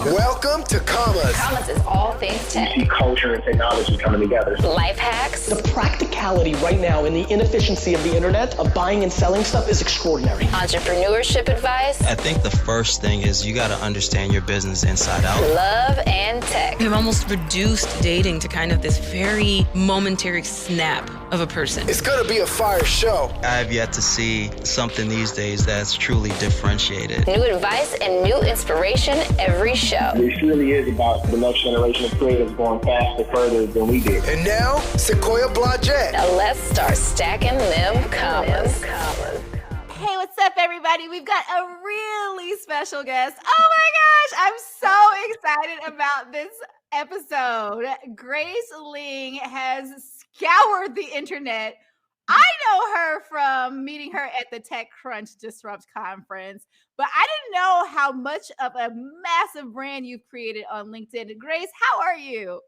Welcome to Commas. Commas is all things tech. You see culture and technology coming together. Life hacks. The practicality right now and the inefficiency of the internet of buying and selling stuff is extraordinary. Entrepreneurship advice. I think the first thing is you got to understand your business inside out. Love and tech. I've almost reduced dating to kind of this very momentary snap of a person. It's going to be a fire show. I have yet to see something these days that's truly differentiated. New advice and new inspiration every show. This really is about the next generation of creators going faster, further than we did. And now, Sequoia Blodgett. Now let's start stacking them commas. Hey, what's up, everybody? We've got a really special guest. Oh my gosh, I'm so excited about this episode. Grace Ling has scoured the internet. I know her from meeting her at the TechCrunch Disrupt conference, but I didn't know how much of a massive brand you've created on LinkedIn. Grace, how are you?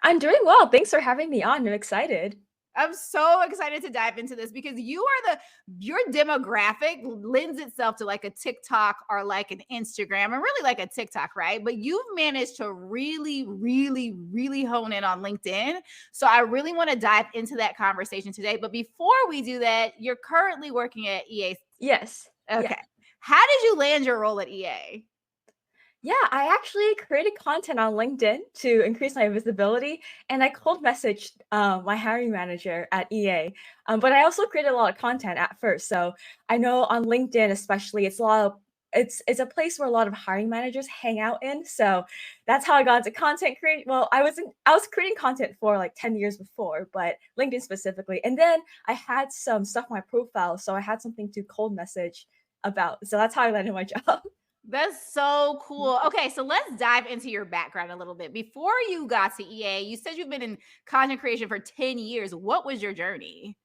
I'm doing well. Thanks for having me on. I'm excited. I'm so excited to dive into this because your demographic lends itself to like a TikTok or like an Instagram and really like a TikTok, right? But you've managed to really, really, really hone in on LinkedIn. So I really want to dive into that conversation today. But before we do that, you're currently working at EA. Yes. Okay. Yeah. How did you land your role at EA? Yeah, I actually created content on LinkedIn to increase my visibility, and I cold messaged my hiring manager at EA. But I also created a lot of content at first. So I know on LinkedIn, especially, it's a place where a lot of hiring managers hang out in. So that's how I got into content creating. Well, I was creating content for like 10 years before, but LinkedIn specifically. And then I had some stuff on my profile, so I had something to cold message about. So that's how I landed my job. That's so cool. Okay, so let's dive into your background a little bit. Before you got to EA, you said you've been in content creation for 10 years. What was your journey?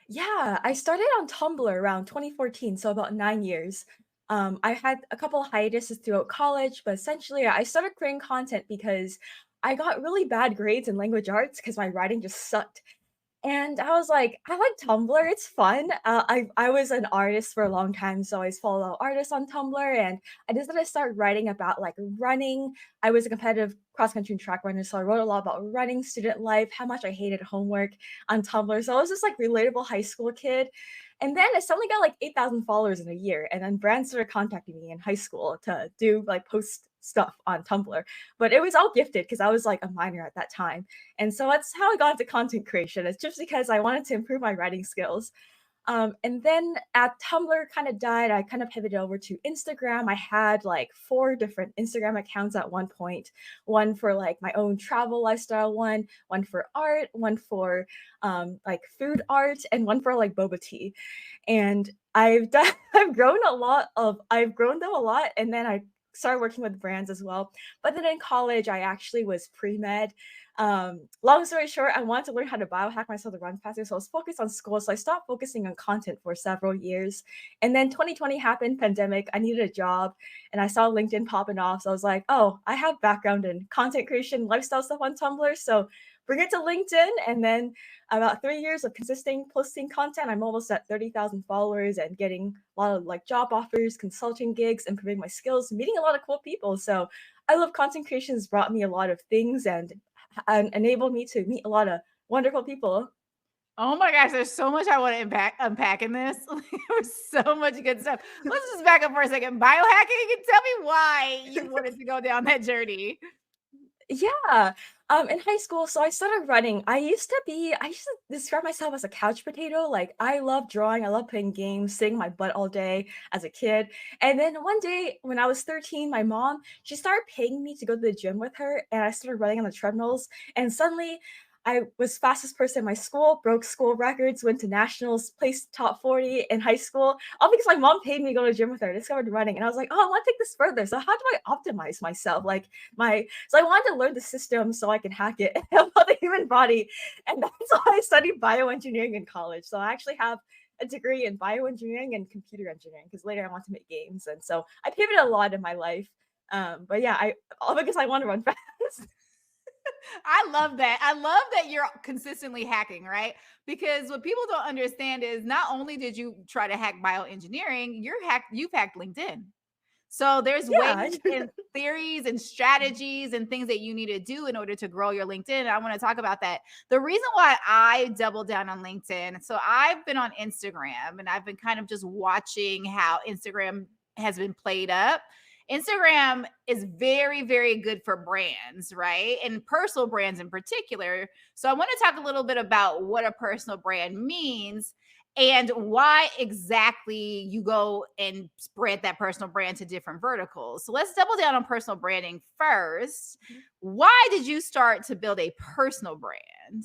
Yeah, I started on Tumblr around 2014, so about 9 years. I had a couple of hiatuses throughout college, but essentially I started creating content because I got really bad grades in language arts because my writing just sucked. And I was like, I like Tumblr. It's fun. I was an artist for a long time, so I always follow artists on Tumblr. And I decided to start writing about like running. I was a competitive cross country and track runner, so I wrote a lot about running, student life, how much I hated homework on Tumblr. So I was this like relatable high school kid. And then I suddenly got like 8,000 followers in a year. And then brands started contacting me in high school to do like post stuff on Tumblr. But it was all gifted because I was like a minor at that time. And so that's how I got into content creation. It's just because I wanted to improve my writing skills. And then at Tumblr kind of died, I kind of pivoted over to Instagram. I had like 4 different Instagram accounts at one point. One for like my own travel lifestyle one for art, one for like food art, and one for like boba tea. And I've grown them a lot. And then I started working with brands as well. But then in college, I actually was pre-med. Long story short, I wanted to learn how to biohack myself to run faster. So I was focused on school. So I stopped focusing on content for several years. And then 2020 happened, pandemic. I needed a job and I saw LinkedIn popping off. So I was like, oh, I have background in content creation, lifestyle stuff on Tumblr. So bring it to LinkedIn. And then about 3 years of consistent posting content, I'm almost at 30,000 followers and getting a lot of like job offers, consulting gigs, improving my skills, meeting a lot of cool people. So I love content creation. Has brought me a lot of things and enabled me to meet a lot of wonderful people. Oh my gosh, there's so much I want to unpack in this. There's so much good stuff. Let's just back up for a second. Biohacking, tell me why you wanted to go down that journey. Yeah. In high school, so I started running. I used to describe myself as a couch potato. Like I love drawing, I love playing games, sitting my butt all day as a kid. And then one day when I was 13, my mom, she started paying me to go to the gym with her, and I started running on the treadmills. And suddenly I was fastest person in my school, broke school records, went to nationals, placed top 40 in high school, all because my mom paid me to go to the gym with her. I discovered running, and I was like, oh, I want to take this further. So how do I optimize myself? So I wanted to learn the system so I can hack it about the human body, and that's why I studied bioengineering in college. So I actually have a degree in bioengineering and computer engineering because later I want to make games, and so I pivoted a lot in my life. But yeah, all because I want to run fast. I love that. I love that you're consistently hacking, right? Because what people don't understand is not only did you try to hack bioengineering, you've hacked LinkedIn. So there's Yeah. ways and theories and strategies and things that you need to do in order to grow your LinkedIn. I want to talk about that. The reason why I double down on LinkedIn, so I've been on Instagram and I've been kind of just watching how Instagram has been played up. Instagram is very, very good for brands, right? And personal brands in particular. So I want to talk a little bit about what a personal brand means and why exactly you go and spread that personal brand to different verticals. So let's double down on personal branding first. Why did you start to build a personal brand?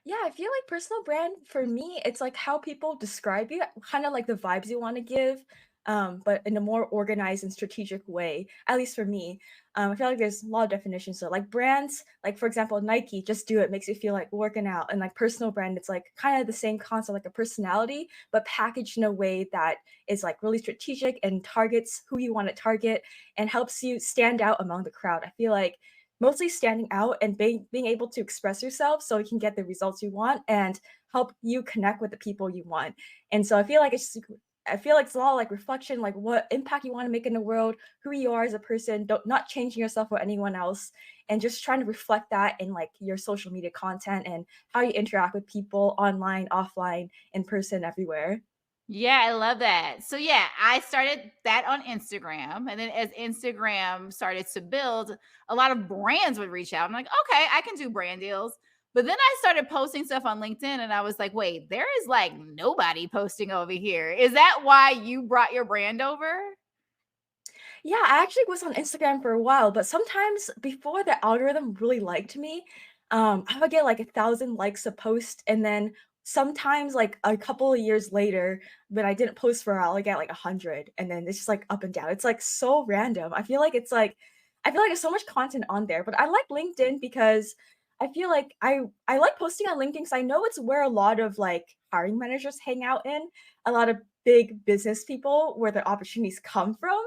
Yeah, I feel like personal brand for me, it's like how people describe you, kind of like the vibes you want to give, but in a more organized and strategic way. At least for me, I feel like there's a lot of definitions. So like brands, like for example, Nike, just do it makes you feel like working out, and like personal brand, it's like kind of the same concept, like a personality, but packaged in a way that is like really strategic and targets who you want to target and helps you stand out among the crowd. I feel like mostly standing out and being able to express yourself so you can get the results you want and help you connect with the people you want. And so I feel like it's a lot of like reflection, like what impact you want to make in the world, who you are as a person, don't not changing yourself or anyone else, and just trying to reflect that in like your social media content and how you interact with people online, offline, in person, everywhere. Yeah, I love that. So yeah, I started that on Instagram. And then as Instagram started to build, a lot of brands would reach out. I'm like, okay, I can do brand deals. But then I started posting stuff on LinkedIn and I was like, wait, there is like nobody posting over here. Is that why you brought your brand over? Yeah, I actually was on Instagram for a while, but sometimes before the algorithm really liked me, I would get like 1,000 likes a post, and then sometimes like a couple of years later, when I didn't post for a while, I get like 100, and then it's just like up and down. It's like so random. I feel like there's so much content on there, but I like LinkedIn because I feel like I like posting on LinkedIn because I know it's where a lot of like hiring managers hang out in, a lot of big business people where the opportunities come from.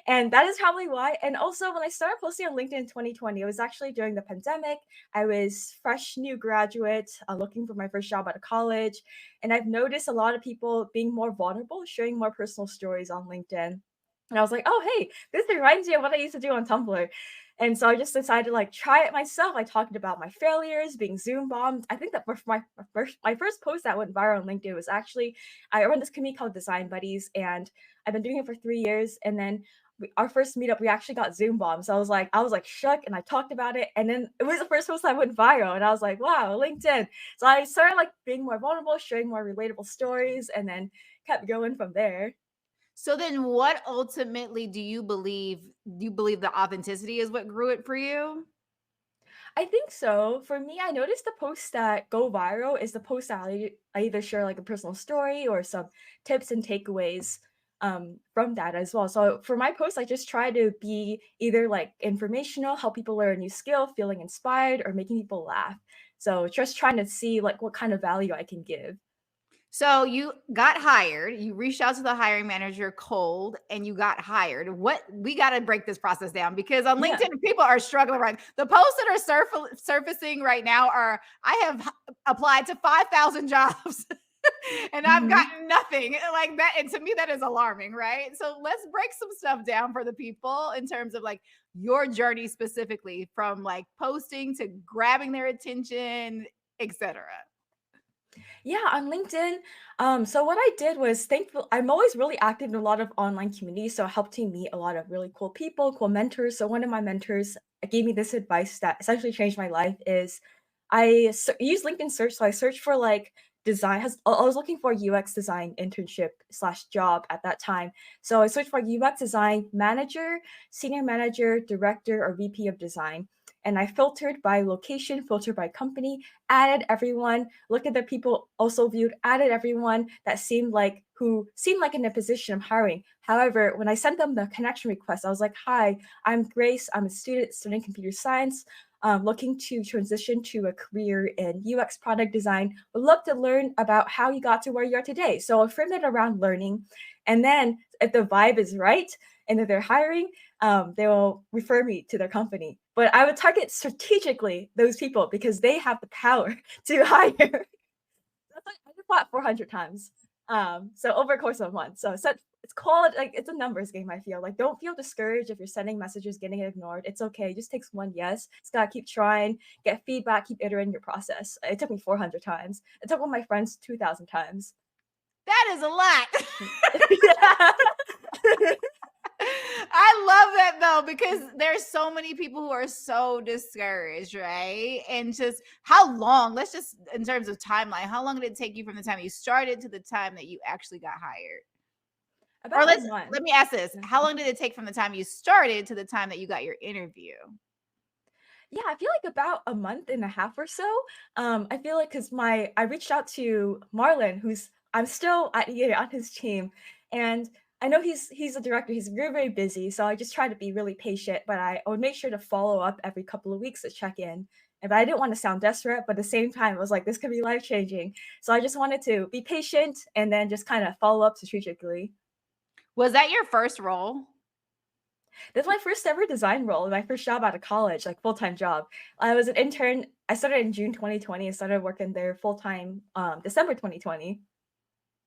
And that is probably why. And also, when I started posting on LinkedIn in 2020, it was actually during the pandemic. I was fresh new graduate, looking for my first job out of college. And I've noticed a lot of people being more vulnerable, sharing more personal stories on LinkedIn. And I was like, oh, hey, this reminds me of what I used to do on Tumblr. And so I just decided to like try it myself. I talked about my failures, being Zoom bombed. I think that for my first post that went viral on LinkedIn was actually I run this community called Design Buddies, and I've been doing it for 3 years. And then our first meetup, we actually got Zoom bombed. So I was like shook, and I talked about it. And then it was the first post that went viral, and I was like, wow, LinkedIn. So I started like being more vulnerable, sharing more relatable stories, and then kept going from there. So then what ultimately do you believe? Do you believe the authenticity is what grew it for you? I think so. For me, I noticed the posts that go viral is the posts that I either share like a personal story or some tips and takeaways from that as well. So for my posts, I just try to be either like informational, help people learn a new skill, feeling inspired, or making people laugh. So just trying to see like what kind of value I can give. So you got hired, you reached out to the hiring manager cold and you got hired. What we got to break this process down because on Yeah. LinkedIn people are struggling right. The posts that are surfacing right now are I have applied to 5,000 jobs and I've Mhm. gotten nothing like that. And to me, that is alarming, right? So let's break some stuff down for the people in terms of like your journey specifically from like posting to grabbing their attention, etc. Yeah, on LinkedIn. So what I did was thankful. I'm always really active in a lot of online communities, so helping meet a lot of really cool people, cool mentors. So one of my mentors gave me this advice that essentially changed my life. Is use LinkedIn search. So I searched for like design. I was looking for a UX design internship slash job at that time. So I searched for UX design manager, senior manager, director, or VP of design. And I filtered by location, filtered by company, added everyone, looked at the people also viewed, added everyone that seemed like in a position of hiring. However, when I sent them the connection request, I was like, hi, I'm Grace. I'm a student studying computer science, looking to transition to a career in UX product design. Would love to learn about how you got to where you are today. So I framed it around learning. And then if the vibe is right and if they're hiring, they will refer me to their company. But I would target strategically those people because they have the power to hire. That's like I did that 400 times. So over a course of a month. So it's called like it's a numbers game, I feel. Like don't feel discouraged if you're sending messages, getting ignored. It's okay. It just takes one yes. Just gotta keep trying, get feedback, keep iterating your process. It took me 400 times. It took one of my friends 2,000 times. That is a lot. Yeah. I love that though, because there's so many people who are so discouraged, right? And just how long, let's just, in terms of timeline, how long did it take you from the time you started to the time that you actually got hired? Or About a month. let me ask this. How long did it take from the time you started to the time that you got your interview? Yeah, I feel like about a month and a half or so. I feel like because I reached out to Marlon, who's I'm still at EA on his team, and I know he's a director. He's very very busy, so I just try to be really patient. But I would make sure to follow up every couple of weeks to check in. But I didn't want to sound desperate, but at the same time, I was like, this could be life changing. So I just wanted to be patient and then just kind of follow up strategically. Was that your first role? This is my first ever design role, my first job out of college, like full-time job. I was an intern. I started in June 2020 and started working there full-time December 2020.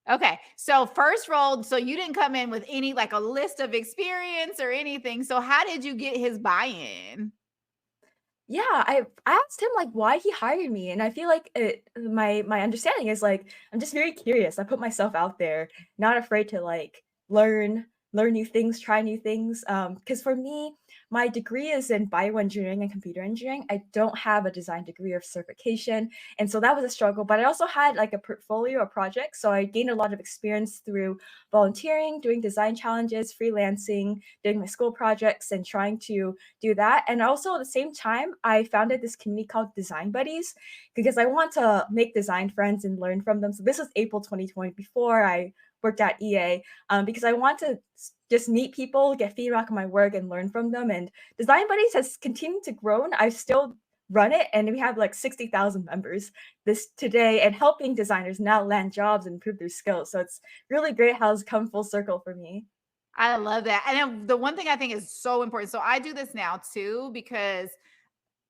Okay. So first role, so you didn't come in with any like a list of experience or anything. So how did you get his buy-in? Yeah, I asked him like why he hired me, and I feel like my understanding is like I'm just very curious. I put myself out there, not afraid to like learn new things, try new things. Because for me, my degree is in bioengineering and computer engineering. I don't have a design degree or certification, and so that was a struggle. But I also had like a portfolio of projects, so I gained a lot of experience through volunteering, doing design challenges, freelancing, doing my school projects, and trying to do that. And also at the same time, I founded this community called Design Buddies because I want to make design friends and learn from them. So this was April 2020 before I worked at EA because I want to just meet people, get feedback on my work, and learn from them. And Design Buddies has continued to grow. And I still run it, and we have like 60,000 members this today, and helping designers now land jobs and improve their skills. So it's really great how it's come full circle for me. I love that. And then the one thing I think is so important. So I do this now too, because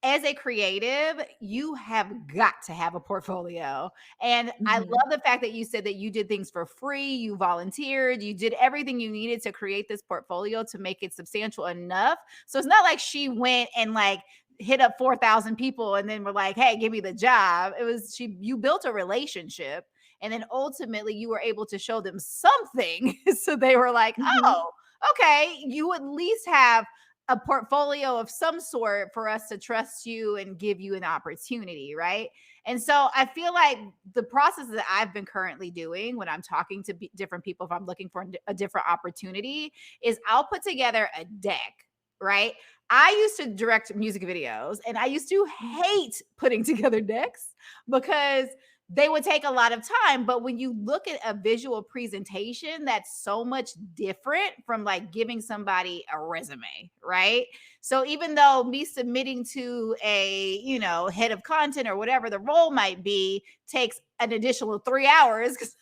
as a creative, you have got to have a portfolio. And I Mhm. love the fact that you said that you did things for free, you volunteered, you did everything you needed to create this portfolio to make it substantial enough. So it's not like she went and like hit up 4,000 people and then were like, "Hey, give me the job." It was you built a relationship, and then ultimately you were able to show them something. So they were like, Mhm. "Oh, okay, you at least have a portfolio of some sort for us to trust you and give you an opportunity," right? And so I feel like the process that I've been currently doing when I'm talking to different people, if I'm looking for a different opportunity, is I'll put together a deck, right? I used to direct music videos and I used to hate putting together decks because they would take a lot of time. But when you look at a visual presentation, that's so much different from like giving somebody a resume, right? So even though me submitting to a, head of content or whatever the role might be takes an additional 3 hours because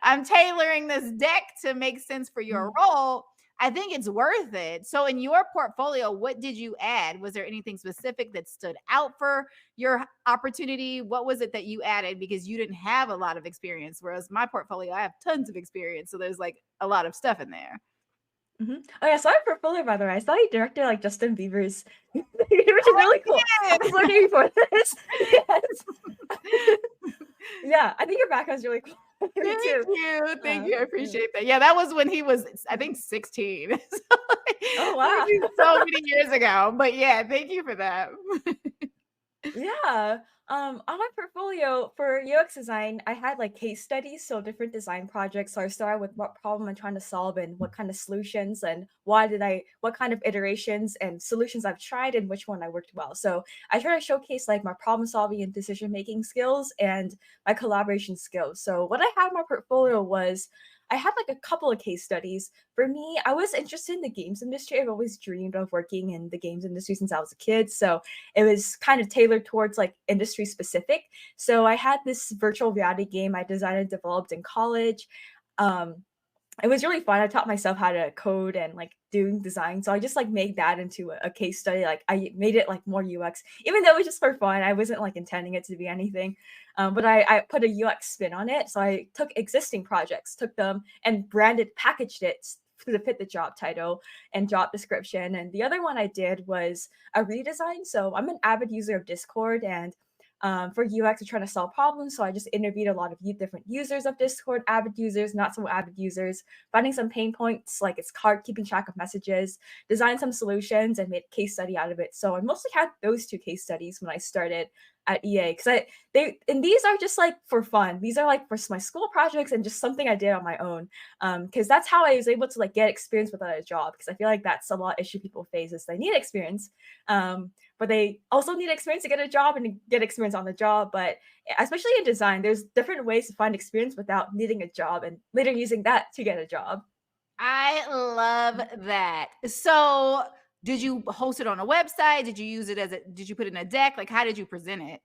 I'm tailoring this deck to make sense for your Mhm. role, I think it's worth it. So in your portfolio, what did you add? Was there anything specific that stood out for your opportunity? What was it that you added because you didn't have a lot of experience? Whereas my portfolio, I have tons of experience. So there's like a lot of stuff in there. Mhm. Oh yeah, sorry for portfolio by the way. I saw you directed like Justin Bieber's, which is really cool. I was looking for this. Yes. Yeah, I think your background's really cool. Me Thank too. you. Thank you. I Yeah. appreciate that. Yeah, that was when he was, I think, 16. So, Oh which wow. is so many years ago. But yeah, thank you for that. Yeah. On my portfolio for UX design, I had like case studies, so different design projects. So I started with what problem I'm trying to solve and what kind of solutions and what kind of iterations and solutions I've tried and which one I worked well. So I try to showcase like my problem solving and decision making skills and my collaboration skills. So what I had in my portfolio was I had like a couple of case studies. For me, I was interested in the games industry. I've always dreamed of working in the games industry since I was a kid. So it was kind of tailored towards like industry specific. So I had this virtual reality game I designed and developed in college. Um, it was really fun. I taught myself how to code and like doing design. So I just like made that into a case study. Like I made it like more UX, even though it was just for fun. I wasn't like intending it to be anything. But I put a UX spin on it. So I took existing projects, took them and packaged it to fit the job title and job description. And the other one I did was a redesign. So I'm an avid user of Discord, and for UX, I'm trying to solve problems. So I just interviewed a lot of different users of Discord, avid users, not so avid users, finding some pain points like it's hard keeping track of messages, designed some solutions, and made a case study out of it. So I mostly had those two case studies when I started at EA, because these are just like for fun. These are like for my school projects and just something I did on my own. Because that's how I was able to like get experience without a job. Because I feel like that's a lot issue people face is they need experience. But they also need experience to get a job and to get experience on the job. But especially in design, there's different ways to find experience without needing a job and later using that to get a job. I love that. So did you host it on a website? Did you use it did you put it in a deck? Like, how did you present it?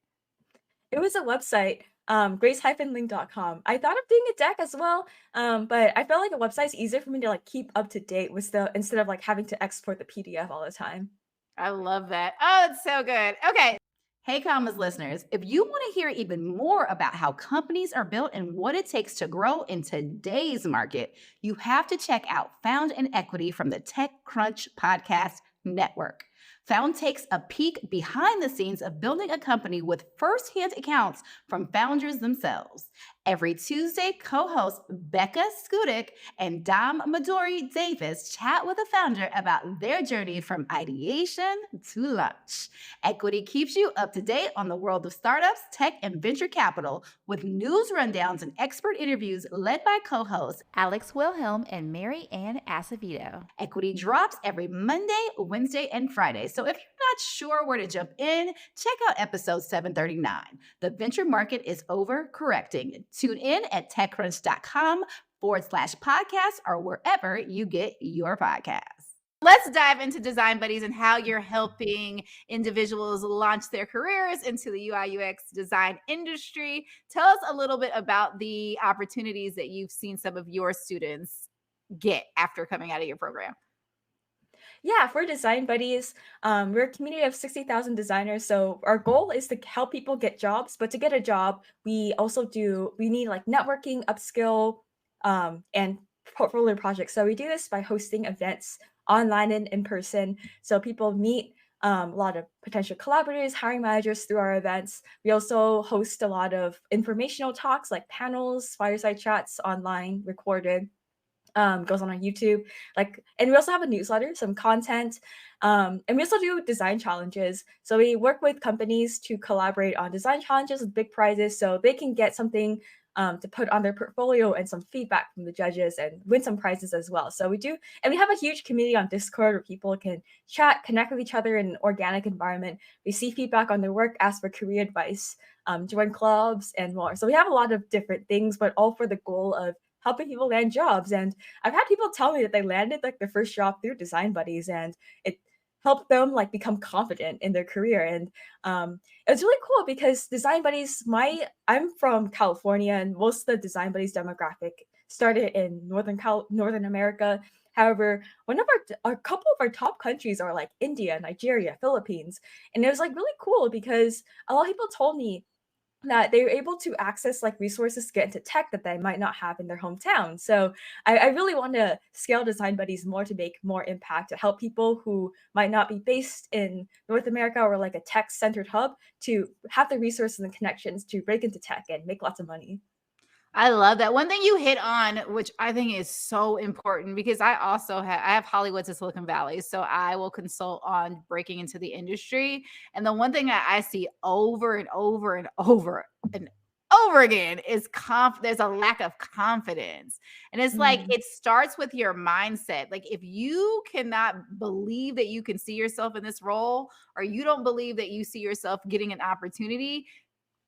It was a website, grace-link.com. I thought of doing a deck as well, but I felt like a website's easier for me to like keep up to date with instead of like having to export the PDF all the time. I love that. Oh, it's so good. Okay. Hey, Commas listeners, if you want to hear even more about how companies are built and what it takes to grow in today's market, you have to check out Found in Equity from the TechCrunch Podcast Network. Found takes a peek behind the scenes of building a company with firsthand accounts from founders themselves. Every Tuesday, co-hosts Becca Skudik and Dom Midori Davis chat with a founder about their journey from ideation to launch. Equity keeps you up to date on the world of startups, tech, and venture capital with news rundowns and expert interviews led by co-hosts Alex Wilhelm and Mary Ann Acevedo. Equity drops every Monday, Wednesday, and Friday. So if you're not sure where to jump in, check out episode 739. The venture market is overcorrecting. Tune in at techcrunch.com/podcast or wherever you get your podcasts. Let's dive into Design Buddies and how you're helping individuals launch their careers into the UI UX design industry. Tell us a little bit about the opportunities that you've seen some of your students get after coming out of your program. Yeah, for Design Buddies, we're a community of 60,000 designers. So our goal is to help people get jobs. But to get a job, we need like networking, upskill, and portfolio projects. So we do this by hosting events online and in person. So people meet a lot of potential collaborators, hiring managers through our events. We also host a lot of informational talks like panels, fireside chats online, recorded. Goes on YouTube, and we also have a newsletter, some content, and we also do design challenges. So we work with companies to collaborate on design challenges with big prizes, so they can get something to put on their portfolio and some feedback from the judges and win some prizes as well. So we have a huge community on Discord where people can chat, connect with each other in an organic environment. We see feedback on their work, ask for career advice, join clubs, and more. So we have a lot of different things, but all for the goal of helping people land jobs. And I've had people tell me that they landed like their first job through Design Buddies, and it helped them like become confident in their career. And it's really cool because Design Buddies, I'm from California, and most of the Design Buddies demographic started in Northern America. However, a couple of our top countries are like India, Nigeria, Philippines. And it was like really cool because a lot of people told me that they were able to access like resources to get into tech that they might not have in their hometown. So I really want to scale Design Buddies more to make more impact, to help people who might not be based in North America or like a tech-centered hub to have the resources and connections to break into tech and make lots of money. I love that. One thing you hit on, which I think is so important, because I also have Hollywood to Silicon Valley, so I will consult on breaking into the industry. And the one thing that I see over and over and over and over again is there's a lack of confidence. And it's like, it starts with your mindset. Like if you cannot believe that you can see yourself in this role, or you don't believe that you see yourself getting an opportunity,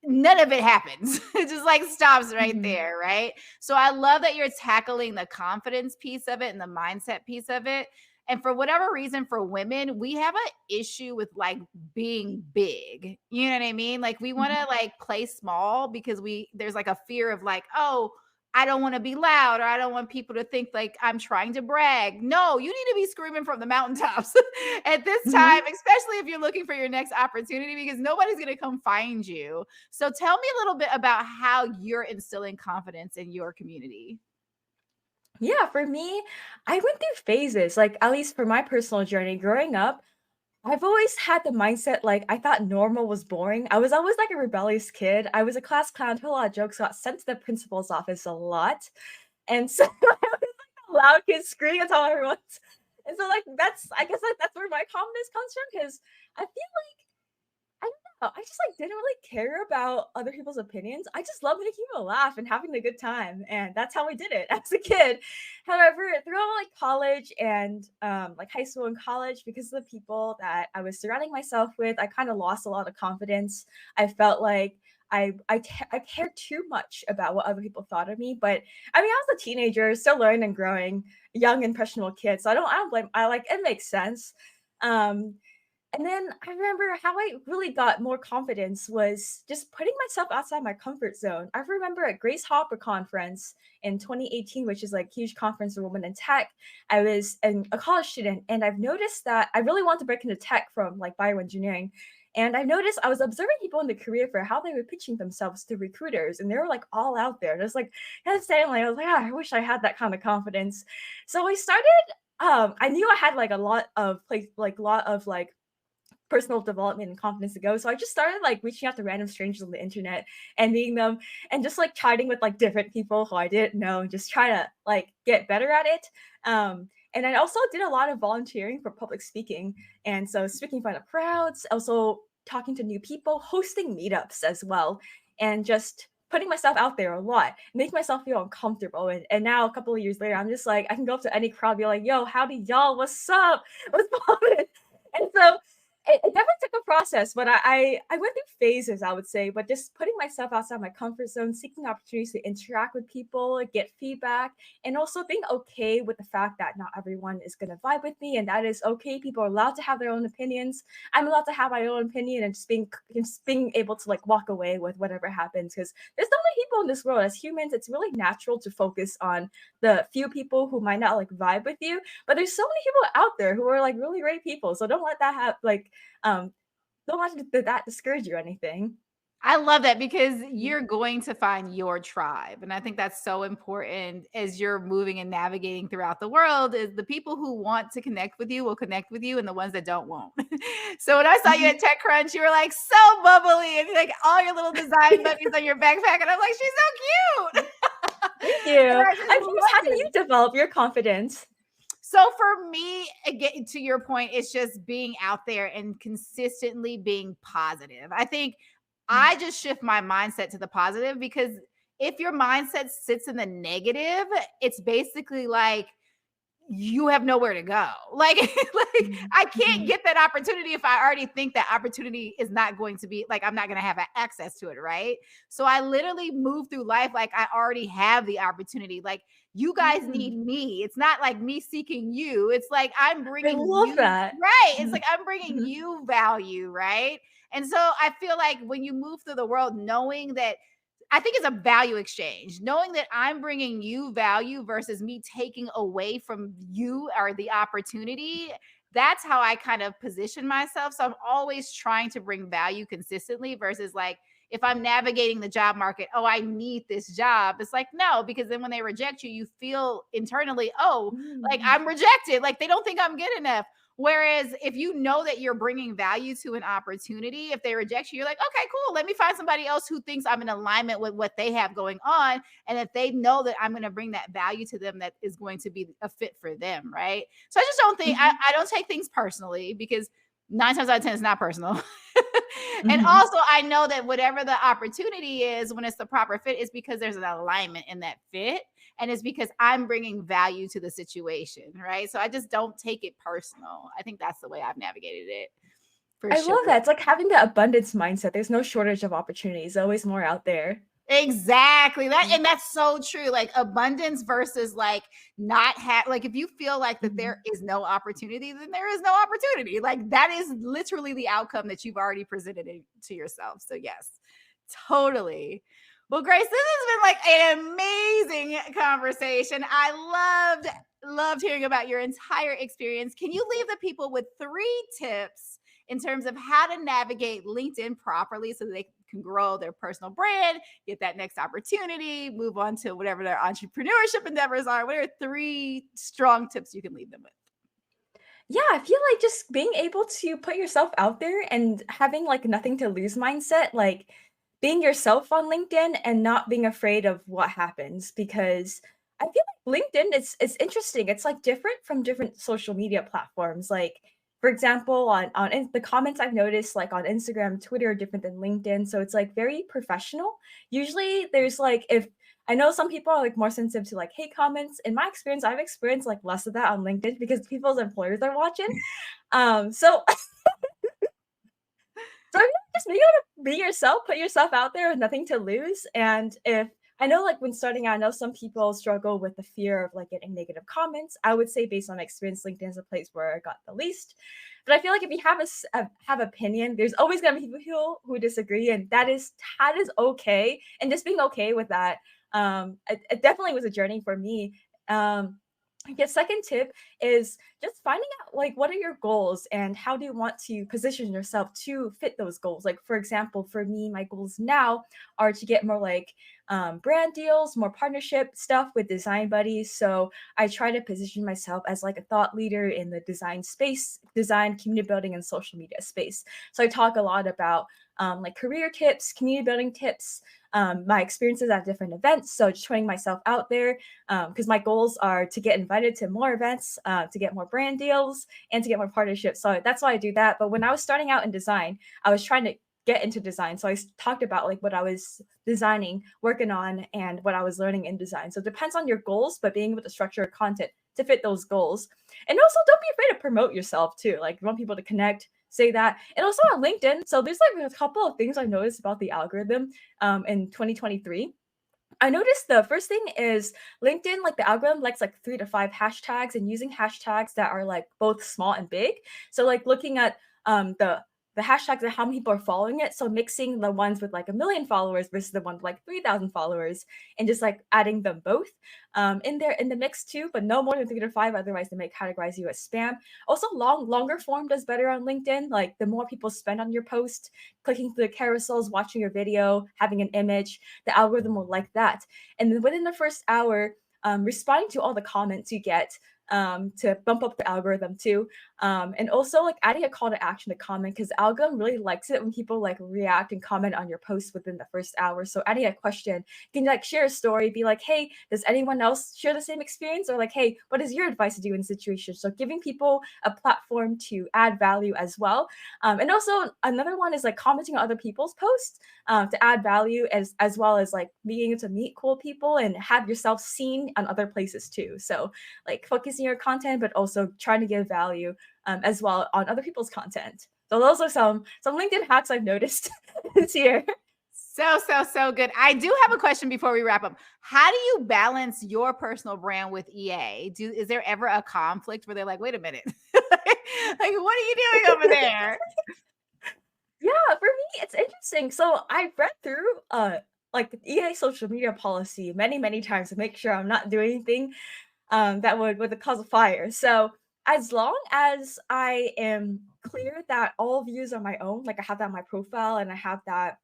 none of it happens. It just like stops right there, right? So I love that you're tackling the confidence piece of it and the mindset piece of it. And for whatever reason, for women, we have an issue with like being big. You know what I mean? Like we want to like play small because there's like a fear of like, oh, I don't want to be loud, or I don't want people to think like I'm trying to brag. No, you need to be screaming from the mountaintops at this time, especially if you're looking for your next opportunity, because nobody's going to come find you. So tell me a little bit about how you're instilling confidence in your community. Yeah, for me, I went through phases. Like, at least for my personal journey growing up, I've always had the mindset like I thought normal was boring. I was always like a rebellious kid. I was a class clown, told a lot of jokes, got sent to the principal's office a lot. And so I was like a loud kid screaming at all everyone. And so like I guess like that's where my confidence comes from, because I feel like I don't know. I just like didn't really care about other people's opinions. I just love making people laugh and having a good time, and that's how I did it as a kid. However, throughout like college and like high school and college, because of the people that I was surrounding myself with, I kind of lost a lot of confidence. I felt like I cared too much about what other people thought of me. But I mean, I was a teenager, still learning and growing, young impressionable kid. So I don't blame. I like it makes sense. Um, and then I remember how I really got more confidence was just putting myself outside my comfort zone. I remember at Grace Hopper Conference in 2018, which is like huge conference for women in tech. I was a college student, and I've noticed that I really want to break into tech from like bioengineering. And I noticed I was observing people in the career fair how they were pitching themselves to recruiters, and they were like all out there. Just like kind of saying like I was like, I wish I had that kind of confidence. So I started. I knew I had like a lot of personal development and confidence to go. So I just started like reaching out to random strangers on the internet and meeting them and just like chatting with like different people who I didn't know and just try to like get better at it. And I also did a lot of volunteering for public speaking. And so speaking in front of crowds, also talking to new people, hosting meetups as well, and just putting myself out there a lot, making myself feel uncomfortable. And now a couple of years later, I'm just like, I can go up to any crowd, be like, yo, howdy y'all, what's up? What's poppin'? And so it definitely took a process, but I went through phases, I would say, but just putting myself outside my comfort zone, seeking opportunities to interact with people, get feedback, and also being okay with the fact that not everyone is going to vibe with me, and that is okay. People are allowed to have their own opinions. I'm allowed to have my own opinion, and just being able to like walk away with whatever happens, because there's so many people in this world. As humans, it's really natural to focus on the few people who might not like vibe with you, but there's so many people out there who are like really great people. So don't let that have like don't let that discourage you or anything. I love that, because you're going to find your tribe. And I think that's so important as you're moving and navigating throughout the world, is the people who want to connect with you will connect with you, and the ones that don't won't. So when I saw you at TechCrunch, you were like so bubbly, and like all your little design buddies on your backpack. And I'm like, she's so cute. Thank you. How do you develop your confidence? So for me, again, to your point, it's just being out there and consistently being positive. I think I just shift my mindset to the positive, because if your mindset sits in the negative, it's basically like you have nowhere to go. Like I can't get that opportunity if I already think that opportunity is not going to be like, I'm not going to have access to it. Right. So I literally move through life like I already have the opportunity. Like, you guys need me. It's not like me seeking you. It's like I'm bringing you that. Right. It's like I'm bringing you value. Right. And so I feel like when you move through the world, knowing that, I think it's a value exchange, knowing that I'm bringing you value versus me taking away from you or the opportunity. That's how I kind of position myself. So I'm always trying to bring value consistently versus like, if I'm navigating the job market, oh, I need this job. It's like, no, because then when they reject you, you feel internally, oh, like I'm rejected. Like they don't think I'm good enough. Whereas if you know that you're bringing value to an opportunity, if they reject you, you're like, okay, cool. Let me find somebody else who thinks I'm in alignment with what they have going on. And if they know that I'm going to bring that value to them, that is going to be a fit for them. Right. So I just don't think, I don't take things personally, because 9 times out of 10, it's not personal. And also I know that whatever the opportunity is, when it's the proper fit, is because there's an alignment in that fit. And it's because I'm bringing value to the situation. Right. So I just don't take it personal. I think that's the way I've navigated it. I love that. It's like having the abundance mindset. There's no shortage of opportunities, always more out there. Exactly. And that's so true. Like abundance versus like not have, like if you feel like that there is no opportunity, then there is no opportunity. Like that is literally the outcome that you've already presented it to yourself. So yes, totally. Well, Grace, this has been like an amazing conversation. I loved hearing about your entire experience. Can you leave the people with 3 tips in terms of how to navigate LinkedIn properly so they can grow their personal brand, get that next opportunity, move on to whatever their entrepreneurship endeavors are? What are 3 strong tips you can leave them with? Yeah, I feel like just being able to put yourself out there and having like nothing to lose mindset, like being yourself on LinkedIn and not being afraid of what happens because I feel like LinkedIn it's interesting. It's like different from different social media platforms. Like for example, the comments I've noticed like on Instagram, Twitter are different than LinkedIn, so it's like very professional. Usually there's like if I know some people are like more sensitive to like hate comments. In my experience, I've experienced like less of that on LinkedIn because people's employers are watching. So so yeah, just being able to be yourself, put yourself out there with nothing to lose. And if I know like when starting out, I know some people struggle with the fear of like getting negative comments. I would say based on my experience, LinkedIn is a place where I got the least. But I feel like if you have have opinion, there's always gonna be people who disagree, and that is okay. And just being okay with that. It definitely was a journey for me. I guess second tip is just finding out like what are your goals and how do you want to position yourself to fit those goals. Like for example, for me, my goals now are to get more like brand deals, more partnership stuff with design buddies. So I try to position myself as like a thought leader in the design space, design, community building, and social media space. So I talk a lot about like career tips, community building tips, my experiences at different events. So just putting myself out there because my goals are to get invited to more events, to get more brand deals, and to get more partnerships. So that's why I do that. But when I was starting out in design, I was trying to get into design. So I talked about like what I was designing, working on, and what I was learning in design. So it depends on your goals, but being able to structure content to fit those goals. And also don't be afraid to promote yourself too. Like you want people to connect, say that. And also on LinkedIn. So there's like a couple of things I noticed about the algorithm in 2023. I noticed the first thing is LinkedIn, like the algorithm likes like 3 to 5 hashtags and using hashtags that are like both small and big. So like looking at the hashtags and how many people are following it. So mixing the ones with like 1 million followers versus the one with like 3,000 followers and just like adding them both in there in the mix too, but no more than 3 to 5. Otherwise they may categorize you as spam. Also longer form does better on LinkedIn. Like the more people spend on your post, clicking through the carousels, watching your video, having an image, the algorithm will like that. And then within the first hour, responding to all the comments you get to bump up the algorithm too. And also like adding a call to action to comment because the algorithm really likes it when people like react and comment on your post within the first hour. So adding a question, you can like share a story, be like, hey, does anyone else share the same experience? Or like, hey, what is your advice to do in situations? So giving people a platform to add value as well. And also another one is like commenting on other people's posts to add value as well as like being able to meet cool people and have yourself seen on other places too. So like focusing your content, but also trying to give value as well on other people's content. So those are some LinkedIn hacks I've noticed this year. So good. I do have a question before we wrap up. How do you balance your personal brand with EA? Is there ever a conflict where they're like, wait a minute, like what are you doing over there? Yeah, for me, it's interesting. So I've read through like the EA social media policy many times to make sure I'm not doing anything that would cause a fire. So as long as I am clear that all views are my own, like I have that on my profile and I have that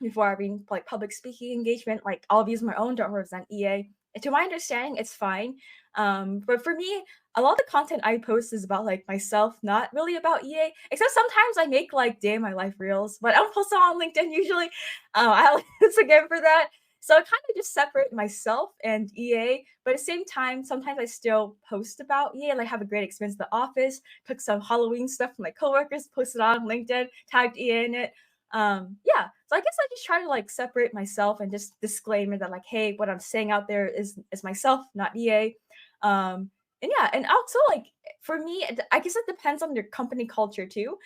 before having like public speaking engagement, like all views are my own, don't represent EA. And to my understanding, it's fine. But for me, a lot of the content I post is about like myself, not really about EA. Except sometimes I make like day in my life reels, but I don't post it on LinkedIn usually. I have Instagram for that. So I kind of just separate myself and EA, but at the same time, sometimes I still post about EA, like have a great experience at the office, took some Halloween stuff from my coworkers, posted on LinkedIn, tagged EA in it. Yeah, so I guess I just try to like separate myself and just disclaimer that like, hey, what I'm saying out there is myself, not EA. And yeah, and also like for me, I guess it depends on your company culture too.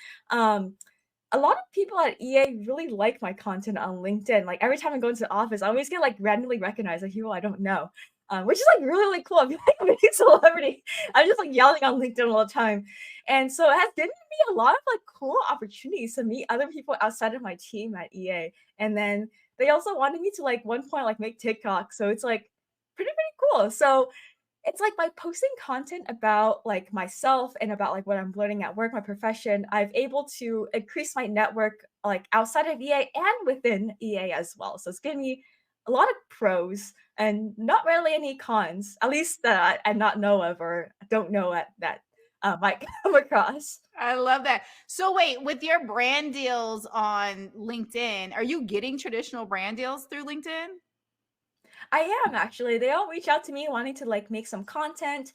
A lot of people at EA really like my content on LinkedIn. Like every time I go into the office, I always get like randomly recognized by people I don't know, which is like really cool. I feel like I'm a big celebrity. I'm just like yelling on LinkedIn all the time. And so it has given me a lot of like cool opportunities to meet other people outside of my team at EA. And then they also wanted me to like one point like make TikTok. So it's like pretty cool. So it's like by posting content about like myself and about like what I'm learning at work, my profession, I've able to increase my network like outside of EA and within EA as well. So it's giving me a lot of pros and not really any cons, at least that I not know of or don't know at that might come across. I love that. So wait, with your brand deals on LinkedIn, are you getting traditional brand deals through LinkedIn? I am actually. They all reach out to me wanting to like make some content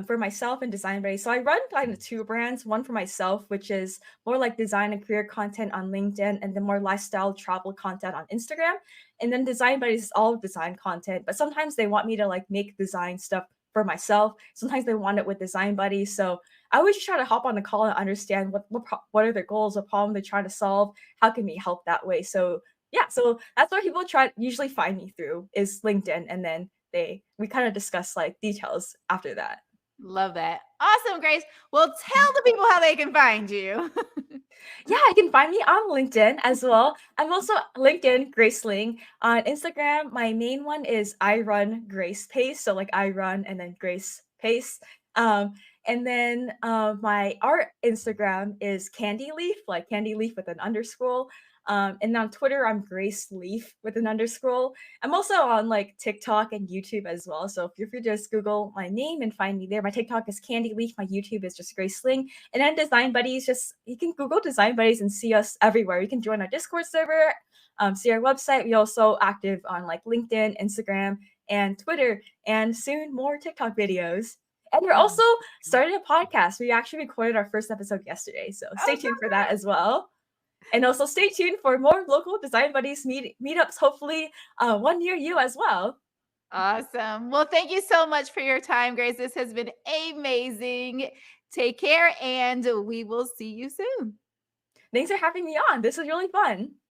for myself and Design Buddy. So I run kind of two brands, one for myself, which is more like design and career content on LinkedIn, and then more lifestyle travel content on Instagram. And then Design Buddies is all design content, but sometimes they want me to like make design stuff for myself. Sometimes they want it with Design Buddies. So I always just try to hop on the call and understand what are their goals, what problem they're trying to solve, how can we help that way. So yeah, so that's where people try usually find me through is LinkedIn, and then we kind of discuss like details after that. Love that. Awesome, Grace. Well, tell the people how they can find you. Yeah, you can find me on LinkedIn as well. I'm also LinkedIn Grace Ling. On Instagram, my main one is I Run Grace Pace. So like I run and then Grace Pace. And then my art Instagram is Candy Leaf, like Candy Leaf with an underscore. And on Twitter, I'm Grace Leaf with an underscore. I'm also on like TikTok and YouTube as well. So feel free to just Google my name and find me there. My TikTok is Candy Leaf. My YouTube is just Grace Ling. And then Design Buddies, just you can Google Design Buddies and see us everywhere. You can join our Discord server, see our website. We also active on like LinkedIn, Instagram, and Twitter, and soon more TikTok videos. And we're also starting a podcast. We actually recorded our first episode yesterday. So stay tuned for that as well. And also stay tuned for more local Design Buddies meetups, hopefully one near you as well. Awesome. Well, thank you so much for your time, Grace. This has been amazing. Take care, and we will see you soon. Thanks for having me on. This was really fun.